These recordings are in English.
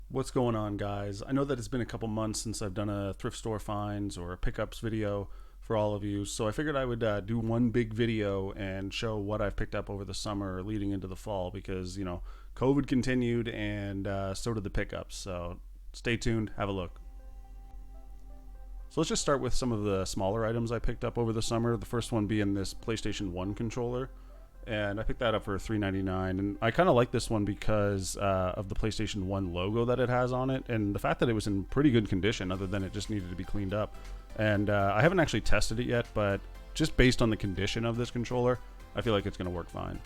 What's going on, guys? I know that it's been a couple months since I've done a thrift store finds or a pickups video for all of you, so I figured I would do one big video and show what I've picked up over the summer leading into the fall because, COVID continued and so did the pickups. So stay tuned, have a look. So let's just start with some of the smaller items I picked up over the summer. The first one being this PlayStation 1 controller. And I picked that up for $3.99, and I kind of like this one because of the PlayStation 1 logo that it has on it, and the fact that it was in pretty good condition, other than it just needed to be cleaned up. And I haven't actually tested it yet, but just based on the condition of this controller, I feel like it's going to work fine.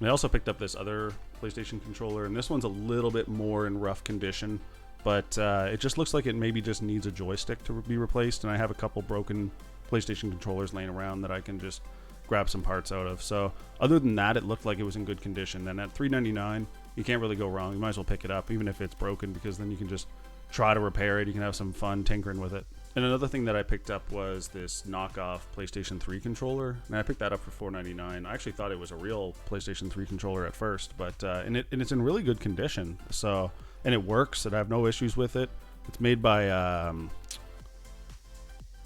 And I also picked up this other PlayStation controller, and this one's a little bit more in rough condition, but it just looks like it maybe just needs a joystick to be replaced, and I have a couple broken PlayStation controllers laying around that I can just grab some parts out of. So other than that, it looked like it was in good condition. And at $3.99, you can't really go wrong. You might as well pick it up, even if it's broken, because then you can just try to repair it. You can have some fun tinkering with it. And another thing that I picked up was this knockoff PlayStation 3 controller, and I picked that up for $4.99. I actually thought it was a real PlayStation 3 controller at first, but and it's in really good condition. So, and it works, and I have no issues with it. It's made by I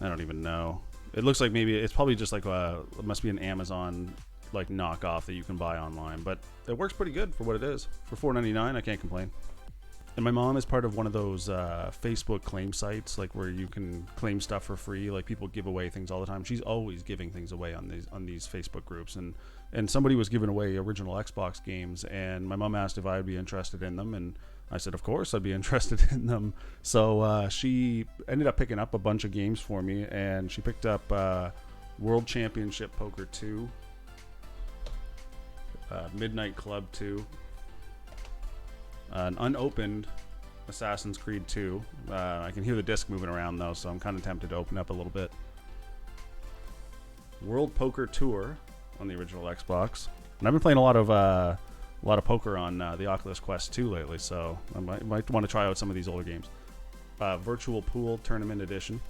don't even know. It looks like maybe it's probably just like it must be an Amazon like knockoff that you can buy online, but it works pretty good for what it is. For $4.99, I can't complain. And my mom is part of one of those Facebook claim sites, like where you can claim stuff for free. Like people give away things all the time. She's always giving things away on these Facebook groups, and somebody was giving away original Xbox games, and my mom asked if I would be interested in them, and I said, of course, I'd be interested in them. So she ended up picking up a bunch of games for me, and she picked up World Championship Poker 2, Midnight Club 2, an unopened Assassin's Creed 2. I can hear the disc moving around, though, so I'm kind of tempted to open up a little bit. World Poker Tour on the original Xbox. And I've been playing a lot of poker on the Oculus Quest 2 lately, so I might want to try out some of these older games. Virtual Pool Tournament Edition,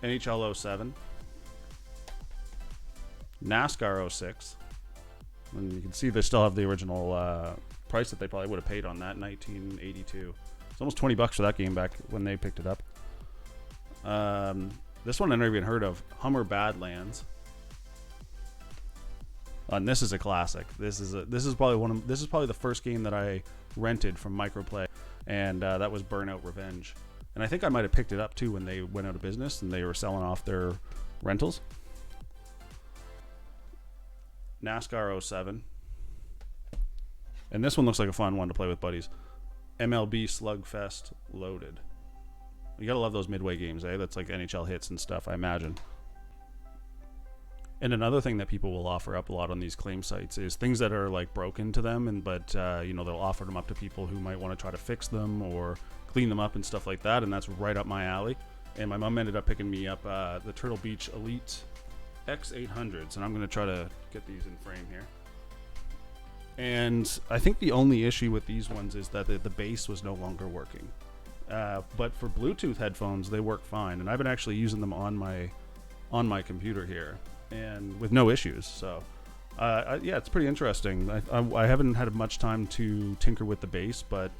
NHL 07, Nascar 06, and you can see they still have the original price that they probably would have paid on that, 1982. It's almost $20 for that game back when they picked it up. This one I never even heard of, Hummer Badlands. And this is a classic. This is probably the first game that I rented from Microplay, and that was Burnout Revenge. And I think I might have picked it up too when they went out of business and they were selling off their rentals. Nascar 07. And this one looks like a fun one to play with buddies. MLB Slugfest Loaded. You gotta love those midway games, eh? That's like NHL hits and stuff, I imagine. And another thing that people will offer up a lot on these claim sites is things that are like broken to them, but they'll offer them up to people who might want to try to fix them or clean them up and stuff like that, and that's right up my alley. And my mom ended up picking me up the Turtle Beach Elite X800s, and I'm going to try to get these in frame here. And I think the only issue with these ones is that the bass was no longer working. But for Bluetooth headphones, they work fine, and I've been actually using them on my computer here, and with no issues. So yeah, it's pretty interesting. I haven't had much time to tinker with the bass, but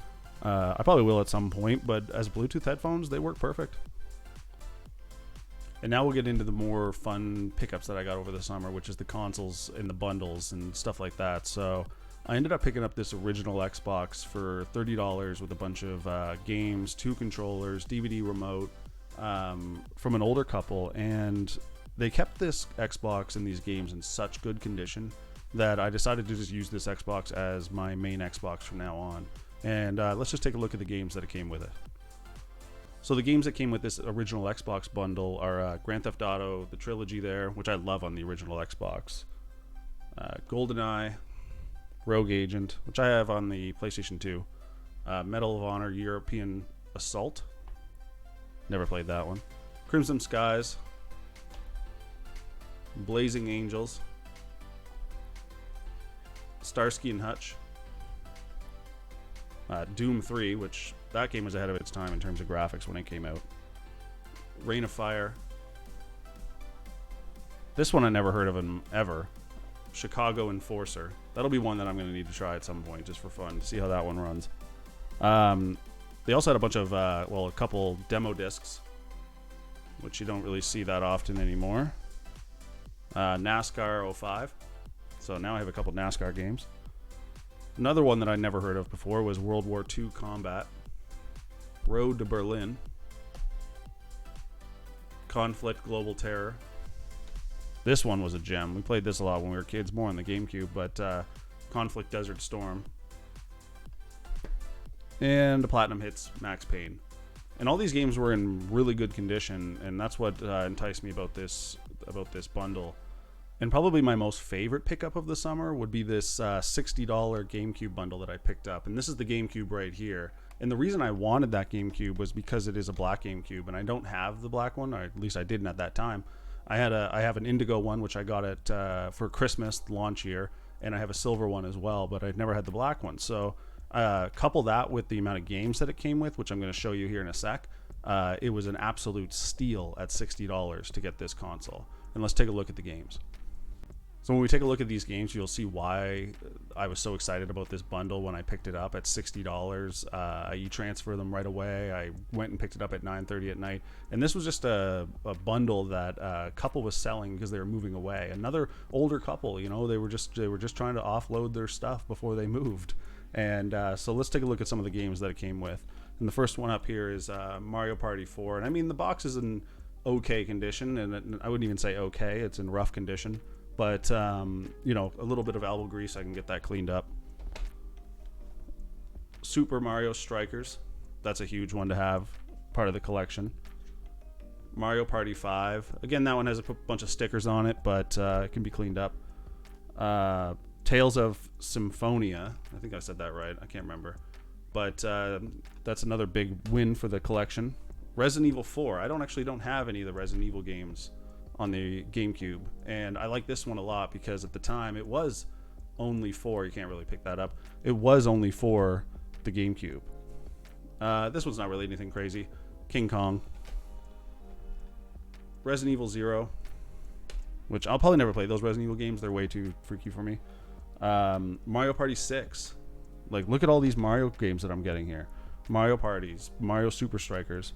I probably will at some point. But as Bluetooth headphones, they work perfect. And now we'll get into the more fun pickups that I got over the summer, which is the consoles and the bundles and stuff like that. So I ended up picking up this original Xbox for $30 with a bunch of games, 2 controllers, DVD remote from an older couple, and they kept this Xbox and these games in such good condition that I decided to just use this Xbox as my main Xbox from now on. And let's just take a look at the games that it came with it. So the games that came with this original Xbox bundle are Grand Theft Auto, the trilogy there, which I love on the original Xbox, GoldenEye, Rogue Agent, which I have on the PlayStation 2, Medal of Honor European Assault, never played that one, Crimson Skies, Blazing Angels, Starsky and Hutch, Doom 3, which that game was ahead of its time in terms of graphics when it came out, Reign of Fire. This one I never heard of ever. Chicago Enforcer. That'll be one that I'm going to need to try at some point just for fun to see how that one runs. They also had a bunch of, a couple demo discs, which you don't really see that often anymore. Nascar 05. So now I have a couple NASCAR games. Another one that I never heard of before was World War II Combat. Road to Berlin. Conflict Global Terror. This one was a gem. We played this a lot when we were kids, more on the GameCube, but Conflict Desert Storm. And the Platinum Hits Max Payne. And all these games were in really good condition, and that's what enticed me about this bundle. And probably my most favorite pickup of the summer would be this $60 GameCube bundle that I picked up. And this is the GameCube right here. And the reason I wanted that GameCube was because it is a black GameCube, and I don't have the black one, or at least I didn't at that time. I have an indigo one, which I got at for Christmas launch year, and I have a silver one as well, but I've never had the black one. So couple that with the amount of games that it came with, which I'm going to show you here in a sec. It was an absolute steal at $60 to get this console. And let's take a look at the games. So when we take a look at these games, you'll see why I was so excited about this bundle when I picked it up at $60. You transfer them right away. I went and picked it up at 9:30 at night. And this was just a bundle that a couple was selling because they were moving away. Another older couple, they were just trying to offload their stuff before they moved. And so let's take a look at some of the games that it came with. And the first one up here is Mario Party 4. And I mean, the box is in okay condition, and I wouldn't even say okay. It's in rough condition. But, a little bit of elbow grease, I can get that cleaned up. Super Mario Strikers. That's a huge one to have, part of the collection. Mario Party 5. Again, that one has a bunch of stickers on it, but it can be cleaned up. Tales of Symphonia. I think I said that right. I can't remember. But that's another big win for the collection. Resident Evil 4. I don't have any of the Resident Evil games on the GameCube, and I like this one a lot because at the time it was only for, you can't really pick that up, it was only for the GameCube. This one's not really anything crazy. King Kong. Resident Evil 0, which I'll probably never play those Resident Evil games, they're way too freaky for me. Mario Party 6. Like, look at all these Mario games that I'm getting here. Mario Parties, Mario Super Strikers,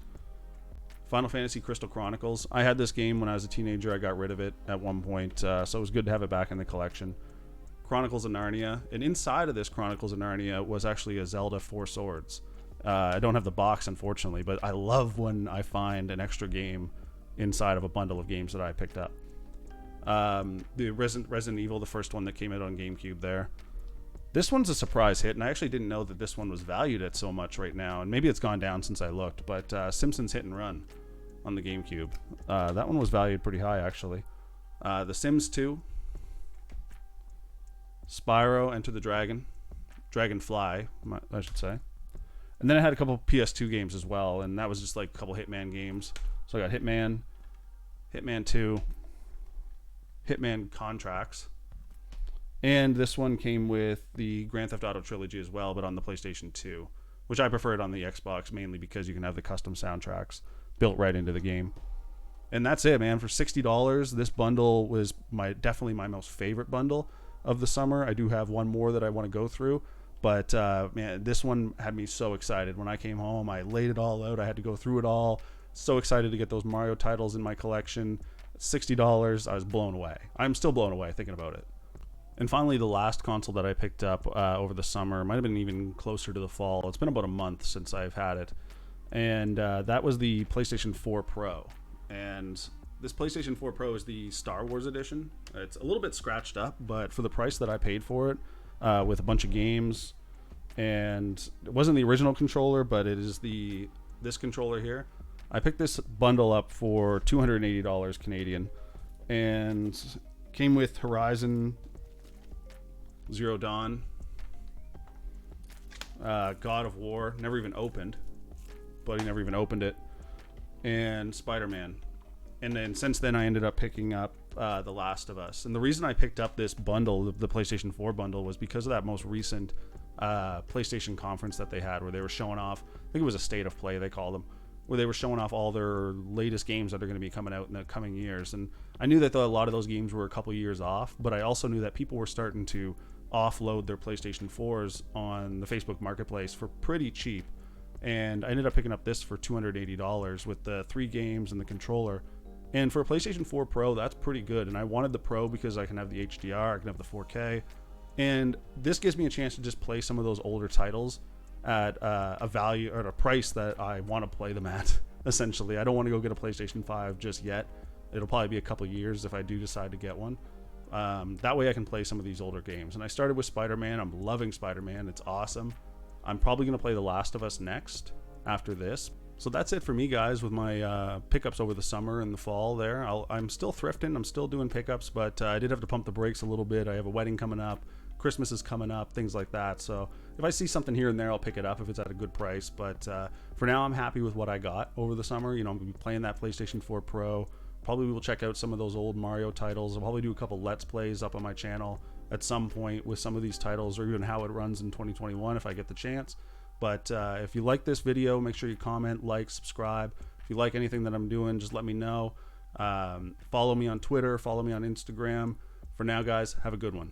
Final Fantasy Crystal Chronicles. I had this game when I was a teenager. I got rid of it at one point, so it was good to have it back in the collection. Chronicles of Narnia. And inside of this Chronicles of Narnia was actually a Zelda Four Swords. I don't have the box, unfortunately, but I love when I find an extra game inside of a bundle of games that I picked up. The Resident Evil, the first one that came out on GameCube there. This one's a surprise hit, and I actually didn't know that this one was valued at so much right now, and maybe it's gone down since I looked, but Simpsons Hit and Run on the GameCube. That one was valued pretty high, actually. The Sims 2. Spyro, Enter the Dragonfly, I should say. And then I had a couple PS2 games as well, and that was just like a couple Hitman games. So I got Hitman, Hitman 2, Hitman Contracts. And this one came with the Grand Theft Auto trilogy as well, but on the PlayStation 2, which I preferred on the Xbox mainly because you can have the custom soundtracks built right into the game. And that's it, man. For $60, this bundle was definitely my most favorite bundle of the summer. I do have one more that I want to go through, but man, this one had me so excited. When I came home, I laid it all out. I had to go through it all. So excited to get those Mario titles in my collection. $60, I was blown away. I'm still blown away thinking about it. And finally, the last console that I picked up over the summer, might have been even closer to the fall. It's been about a month since I've had it. And that was the PlayStation 4 Pro. And this PlayStation 4 Pro is the Star Wars edition. It's a little bit scratched up, but for the price that I paid for it, with a bunch of games, and it wasn't the original controller, but it is this controller here. I picked this bundle up for $280 Canadian, and came with Horizon Zero Dawn, God of War, never even opened. Buddy never even opened it. And Spider-Man. And then since then I ended up picking up The Last of Us. And the reason I picked up this bundle, the PlayStation 4 bundle, was because of that most recent PlayStation conference that they had where they were showing off, I think it was a State of Play they called them, where they were showing off all their latest games that are going to be coming out in the coming years. And I knew that a lot of those games were a couple years off, but I also knew that people were starting to offload their PlayStation 4s on the Facebook Marketplace for pretty cheap. And I ended up picking up this for $280 with the 3 games and the controller. And for a PlayStation 4 Pro, that's pretty good. And I wanted the Pro because I can have the HDR, I can have the 4K. And this gives me a chance to just play some of those older titles at a value or at a price that I want to play them at, essentially. I don't want to go get a PlayStation 5 just yet. It'll probably be a couple years if I do decide to get one. That way I can play some of these older games. And I started with Spider-Man. I'm loving Spider-Man. It's awesome. I'm probably going to play The Last of Us next after this. So that's it for me, guys, with my pickups over the summer and the fall there. I'm still thrifting. I'm still doing pickups, but I did have to pump the brakes a little bit. I have a wedding coming up. Christmas is coming up, things like that. So if I see something here and there, I'll pick it up if it's at a good price. But for now, I'm happy with what I got over the summer. You know, I'm going to be playing that PlayStation 4 Pro. Probably will check out some of those old Mario titles. I'll probably do a couple Let's Plays up on my channel at some point with some of these titles, or even how it runs in 2021 if I get the chance. But if you like this video, make sure you comment, like, subscribe. If you like anything that I'm doing, just let me know. Follow me on Twitter, follow me on Instagram. For now, guys, have a good one.